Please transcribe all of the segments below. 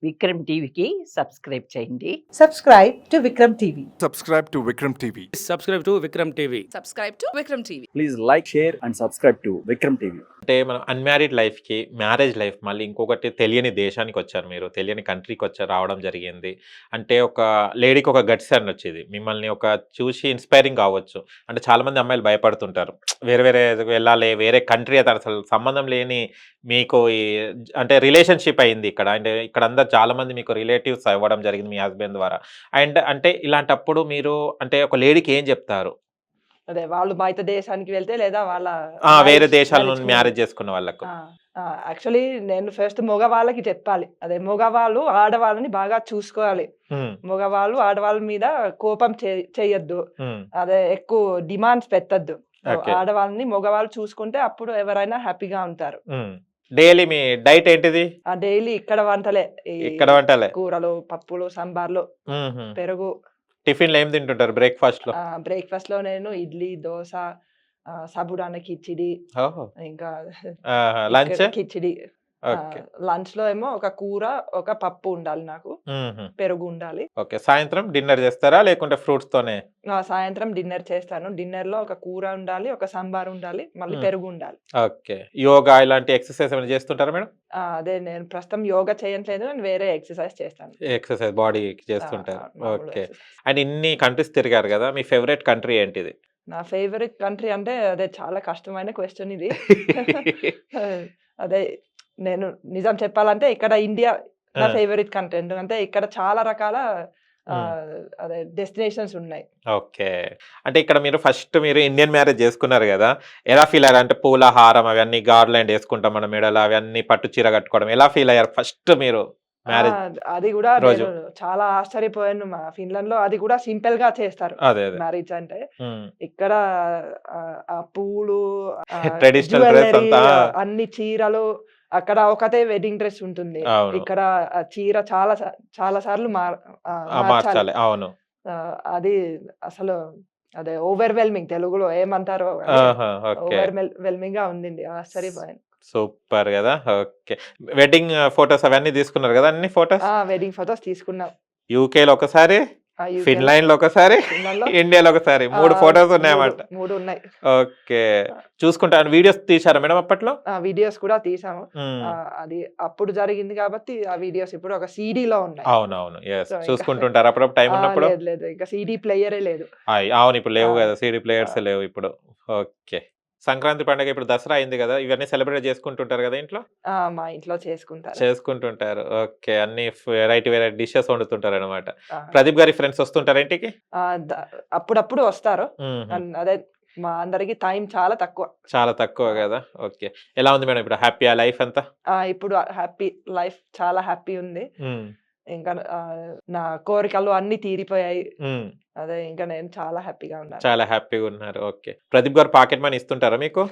విక్రమ్ టీవీకి సబ్స్క్రైబ్ చేయండి. Subscribe to Vikram TV. Subscribe to Vikram TV. Subscribe to Vikram TV. Subscribe to Vikram TV. Please like, share and subscribe to Vikram TV. అంటే మనం unmarried లైఫ్కి marriage life మళ్ళీ ఇంకొకటి తెలియని దేశానికి వచ్చారు, మీరు తెలియని కంట్రీకి వచ్చారు, రావడం జరిగింది. అంటే ఒక లేడీకి ఒక గట్స్ అని వచ్చేది, మిమ్మల్ని ఒక చూసి ఇన్స్పైరింగ్ కావచ్చు. అంటే చాలామంది అమ్మాయిలు భయపడుతుంటారు, వేరే వేరే వెళ్ళాలి, వేరే కంట్రీ అయితే అసలు సంబంధం లేని మీకు ఈ అంటే రిలేషన్షిప్ అయింది ఇక్కడ. అంటే ఇక్కడ అందరు చాలామంది మీకు రిలేటివ్స్ అవ్వడం జరిగింది మీ హస్బెండ్ ద్వారా. అండ్ అంటే ఇలాంటప్పుడు మీరు అంటే ఒక లేడీకి ఏం చెప్తారు? అదే వాళ్ళు బయట దేశానికి వెళ్తే లేదా వాళ్ళ వేరే దేశాల నుండి మ్యారేజ్ చేసుకున్న వాళ్ళకు యాక్చువల్లీ నేను ఫస్ట్ మగవాళ్ళకి చెప్పాలి, అదే మగవాళ్ళు ఆడవాళ్ళని బాగా చూసుకోవాలి. మగవాళ్ళు ఆడవాళ్ళ మీద కోపం చేయొద్దు, అదే ఎక్కువ డిమాండ్స్ పెట్టద్దు. ఆడవాళ్ళని మగవాళ్ళు చూసుకుంటే అప్పుడు ఎవరైనా హ్యాపీగా ఉంటారు. డైలీ మీ డైట్ ఏంటిది? డైలీ ఇక్కడ వంటలే, ఇక్కడ వంటలే, కూరలు, పప్పులు, సాంబార్లు, పెరుగు. టిఫిన్ ఏం తింటుంటారు బ్రేక్ఫాస్ట్ లో? బ్రేక్ఫాస్ట్ లో నేను ఇడ్లీ, దోశ, సాబుదానా కిచిడి, ఇంకా లంచ్ కిచిడి. లంచ్ లో ఏమో ఒక కూర, ఒక పప్పు ఉండాలి, నాకు పెరుగు ఉండాలి. ఓకే. సాయంత్రం డిన్నర్ చేస్తారా లేకుంటే ఫ్రూట్స్ తోనే? సాయంత్రం డిన్నర్ చేస్తాను. డిన్నర్ లో ఒక కూర ఉండాలి, ఒక సాంబార్ ఉండాలి, మళ్ళీ పెరుగు ఉండాలి. ఓకే. యోగా ఇలాంటి ఎక్సర్సైజ్ ఏమైనా చేస్తుంటారా మేడం? అదే నేను ప్రస్తుతం యోగా చేయట్లేదు, నేను వేరే ఎక్సర్సైజ్ చేస్తాను. ఎక్సర్సైజ్ బాడీ చేస్తుంటారు. ఓకే. అండ్ ఇన్ని కంట్రీస్ తిరిగారు కదా, మీ ఫేవరెట్ కంట్రీ ఏంటిది? నా ఫేవరెట్ కంట్రీ అంటే అదే చాలా కష్టమైన క్వశ్చన్ ఇది. అదే నేను నిజం చెప్పాలంటే ఇక్కడ ఇండియా నా ఫేవరెట్ కంట్రీ, ఎందుకంటే ఇక్కడ చాలా రకాల అదే డెస్టినేషన్స్ ఉన్నాయి. ఓకే. అంటే ఇక్కడ మీరు ఫస్ట్ మీరు ఇండియన్ మ్యారేజ్ చేసుకున్నారు కదా, ఎలా ఫీల్ అయ్యారు? అంటే పూల హారం అవన్నీ గార్లాండ్ వేసుకుంటాం మన మెడలో, అవన్నీ పట్టు చీర కట్టుకోవడం, ఎలా ఫీల్ అయ్యారు ఫస్ట్ మీరు మ్యారేజ్? అది కూడా నేను చాలా ఆశ్చర్యపోయాను. మా ఫిన్లాండ్ లో అది కూడా సింపుల్ గా చేస్తారు మ్యారేజ్ అంటే. ఇక్కడ ఆ పూలు, ట్రెడిషనల్ డ్రెస్ అంతా, అన్ని చీరలు. అక్కడ ఒకటే వెడ్డింగ్ డ్రెస్ ఉంటుంది, ఇక్కడ చీర చాలా చాలా సార్లు మార్చాలి. అవును. అది అసలు అదే ఓవర్వెల్మింగ్, తెలుగులో ఏమంటారో ఓవర్వెల్మింగ్ గా ఉంది. ఆశ్చర్యపోయాను. సూపర్ కదా. ఓకే. వెడ్డింగ్ ఫొటోస్ అవన్నీ తీసుకున్నారు కదా? అన్ని ఫొటోస్ వెడ్డింగ్ ఫొటోస్ తీసుకున్నాం. యూకేలో ఒకసారి, ఫిన్లాండ్ లో ఒకసారి, ఇండియాలో ఒకసారి, 3 ఫొటోస్ ఉన్నాయన్నమాట. 3 ఉన్నాయి. ఓకే. చూసుకుంటాను. వీడియోస్ తీసారా మేడం అప్పట్లో? వీడియోస్ కూడా తీసాము. అది అప్పుడు జరిగింది కాబట్టి ఆ వీడియోస్ ఇప్పుడు ఒక CD లో ఉన్నాయి. అవునవును. చూసుకుంటుంటారు అప్పుడప్పుడు టైం ఉన్నప్పుడు? లేదు, ఇంకా CD ప్లేయరే లేదు. అవును, ఇప్పుడు లేవు కదా, CD ప్లేయర్స్ లేవు ఇప్పుడు. ఓకే. సంక్రాంతి పండుగ ఇప్పుడు దసరా అయింది కదా, ఇవన్నీ సెలబ్రేట్ చేసుకుంటుంటారు కదా ఇంట్లో? మా ఇంట్లో చేసుకుంటారు. ఓకే. అన్ని వెరైటీ డిషెస్ వండుతుంటారు అనమాట. ప్రదీప్ గారి ఫ్రెండ్స్ వస్తుంటారు ఇంటికి? అప్పుడప్పుడు వస్తారు. అదే మా అందరికి టైం చాలా తక్కువ కదా. ఓకే. ఎలా ఉంది మేడం ఇప్పుడు హ్యాపీ లైఫ్ అంతా? ఇప్పుడు హ్యాపీ లైఫ్, చాలా హ్యాపీ ఉంది. ఇంకా నా కోరికలు అన్ని తీరిపోయాయి. అదే ఇంకా నేను చాలా హ్యాపీగా ఉన్నారు. ఓకే. ప్రదీప్ గారు పాకెట్ మనీ ఇస్తుంటారా మీకు?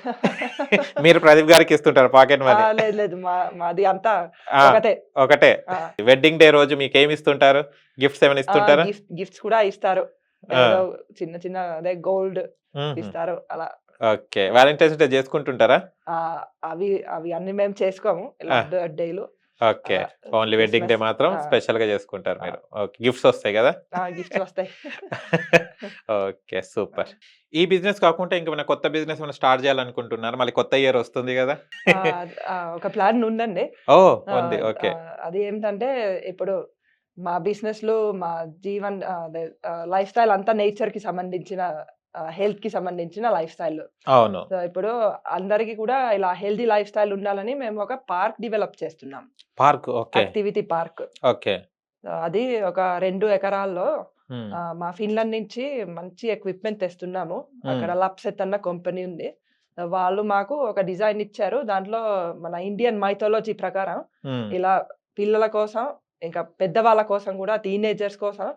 మీరు ప్రదీప్ గారికి ఇస్తుంటారా పాకెట్ మనీ? లేదు, మాది అంతా ఒకటే. వెడ్డింగ్ డే రోజు మీకు ఏమి ఇస్తుంటారు? గిఫ్ట్స్ ఏమైనా ఇస్తుంటారా? గిఫ్ట్స్ కూడా ఇస్తారు, చిన్న చిన్న అదే గోల్డ్ ఇస్తారు అలా. ఓకే. వ్యాలంటైన్స్ డే చేసుకుంటుంటారా? అవి అన్ని మేము చేసుకోము, బర్త్డేలు. ఓకే. ఓన్లీ వెడ్డింగ్ డే మాత్రం స్పెషల్ గా చేసుకుంటారు మీరు. ఓకే. గిఫ్ట్స్ వస్తాయి కదా? గిఫ్ట్స్ వస్తాయి. ఓకే. సూపర్. ఈ బిజినెస్ కాకుండా ఇంకా కొత్త బిజినెస్ ఏమైనా స్టార్ట్ చేయాలనుకుంటున్నారు? మళ్ళీ కొత్త ఇయర్ వస్తుంది కదా. ఒక ప్లాన్ ఉందండి. ఉంది. ఓకే. అది ఏంటంటే ఇప్పుడు మా బిజినెస్ లో మా జీవన్ లైఫ్ స్టైల్ అంతా నేచర్ కి సంబంధించిన, హెల్త్ కి సంబంధించిన లైఫ్ స్టైల్. అవును. సో ఇప్పుడు అందరికి కూడా ఇలా హెల్తీ లైఫ్ స్టైల్ ఉండాలని మేము ఒక పార్క్ డెవలప్ చేస్తున్నాం. Park? Okay. Activity park. Okay. అది ఒక 2 ఎకరాల్లో మా ఫిన్లాండ్ నుంచి మంచి ఎక్విప్మెంట్ తెస్తున్నాము. అక్కడ లప్సెట్ అన్న కంపెనీ ఉంది, వాళ్ళు మాకు ఒక డిజైన్ ఇచ్చారు. దాంట్లో మన ఇండియన్ మైథాలజీ ప్రకారం ఇలా పిల్లల కోసం, ఇంకా పెద్దవాళ్ళ కోసం కూడా, టీనేజర్స్ కోసం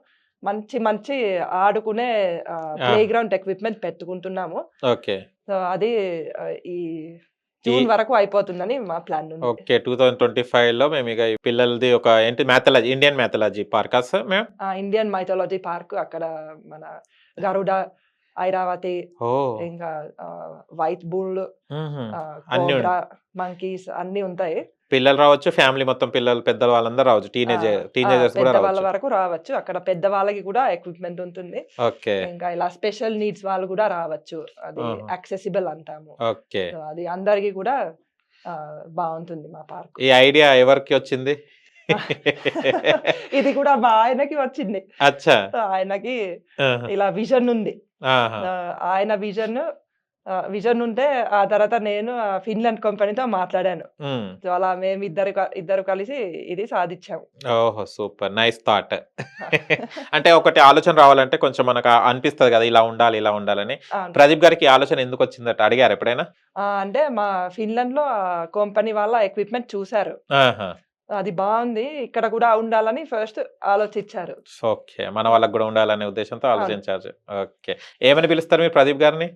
మంచి మంచి ఆడుకునే ప్లే గ్రౌండ్ ఎక్విప్మెంట్ పెట్టుకుంటున్నాము. ఓకే. సో అది ఈ జూన్ వరకు అయిపోతుందని మా ప్లాన్ ఉంది. ఓకే. 2025 లో మేము ఇక పిల్లలది ఒక ఏంటి మ్యాథాలజీ, ఇండియన్ మ్యాథాలజీ పార్క్ మేము ఇండియన్ మైథాలజీ పార్క్. అక్కడ మన గరుడ, ఐరావతి, ఇంకా వైట్ బుల్, మంకీస్ అన్ని ఉంటాయి. పిల్లలు రావచ్చు, ఫ్యామిలీ మొత్తం పిల్లలు, పెద్దలు వాళ్ళందరూ రావచ్చు. టీనేజర్స్ కూడా పెద్ద వాళ్ళ రావచ్చు. వరకు రావచ్చు. అక్కడ పెద్ద వాళ్ళకి కూడా ఎక్విప్మెంట్ ఉంటుంది. ఓకే. ఇంకా ఇలా స్పెషల్ నీడ్స్ వాళ్ళు కూడా రావచ్చు. అది ఆహా. యాక్సెసిబుల్ అంటాము. ఓకే. సో అది అందరికి కూడా బాగుంటుంది మా పార్క్. ఈ ఐడియా ఎవరికి వచ్చింది? ఇది కూడా మా ఆయనకి వచ్చింది. అచ్చా. ఆయనకి ఆహా. ఇలా విజన్ ఉంది. ఆహా. ఆయన విజన్ ఉంటే ఆ తర్వాత నేను ఫిన్లాండ్ కంపెనీతో మాట్లాడాను. ఉమ్. సో అలా మేము ఇద్దరు కలిసి ఇది సాధించాము. ఓహో, సూపర్ నైస్ థాట్. అంటే ఒకటి ఆలోచన రావాలంటే కొంచెం మనకు అనిపిస్తుంది కదా, ఇలా ఉండాలి ఇలా ఉండాలని. అవును. ప్రదీప్ గారికి ఈ ఆలోచన ఎందుకు వచ్చిందట అడిగారు ఎప్పుడైనా? అంటే మా ఫిన్లాండ్ లో కంపెనీ వాళ్ళ ఎక్విప్మెంట్ చూసారు. ఆహా. అది బాగుంది, ఇక్కడ కూడా ఉండాలని ఫస్ట్ ఆలోచించారు. ఓకే, మన వాళ్ళకి కూడా ఉండాలనే ఉద్దేశంతో ఆలోచించారు. ఓకే, ఏమని పిలుస్తారు మీరు ప్రదీప్ గారిని?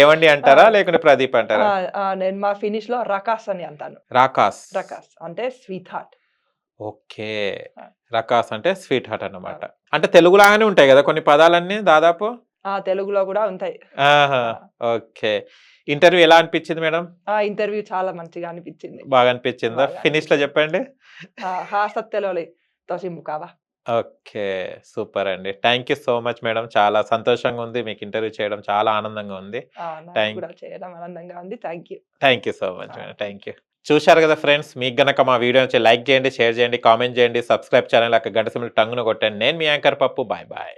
ఏమండి అంటారా లేకుంటే ప్రదీప్ అంటారా? నేను మా ఫినిష్ లో రకాస్ అని అంటాను. రాకాస్. రకాస్ అంటే స్వీట్ హార్ట్. ఓకే, రకాస్ అంటే స్వీట్ హార్ట్ అన్నమాట. అంటే తెలుగులాగానే ఉంటాయి కదా కొన్ని పదాలన్నీ దాదాపు. తెలుగులో కూడా ఉంటాయి. ఆహా. ఓకే, ఇంటర్వ్యూ ఎలా అనిపించింది మేడం? ఇంటర్వ్యూ చాలా మంచిగా అనిపించింది. బాగా అనిపించిందా? బాగా ఫినిష్ లో చెప్పండి. హాసత్తెలోలి తోసిముకావా. ఓకే, సూపర్ అండి. Thank you so much madam. చాలా సంతోషంగా ఉంది మీకు ఇంటర్వ్యూ చేయడం, చాలా ఆనందంగా ఉంది. నాకు కూడా చేయడం ఆనందంగా ఉంది. Thank you. Thank you so much madam. Thank you. చూశారు కదా ఫ్రెండ్స్, మీకు గనక మా వీడియో నచ్చి లైక్ చేయండి, షేర్ చేయండి, కామెంట్ చేయండి, సబ్స్క్రైబ్ ఛానల్ గంట సింబల్ టంగున కొట్టండి. నేను మీ యాంకర్ పప్పు. Bye bye.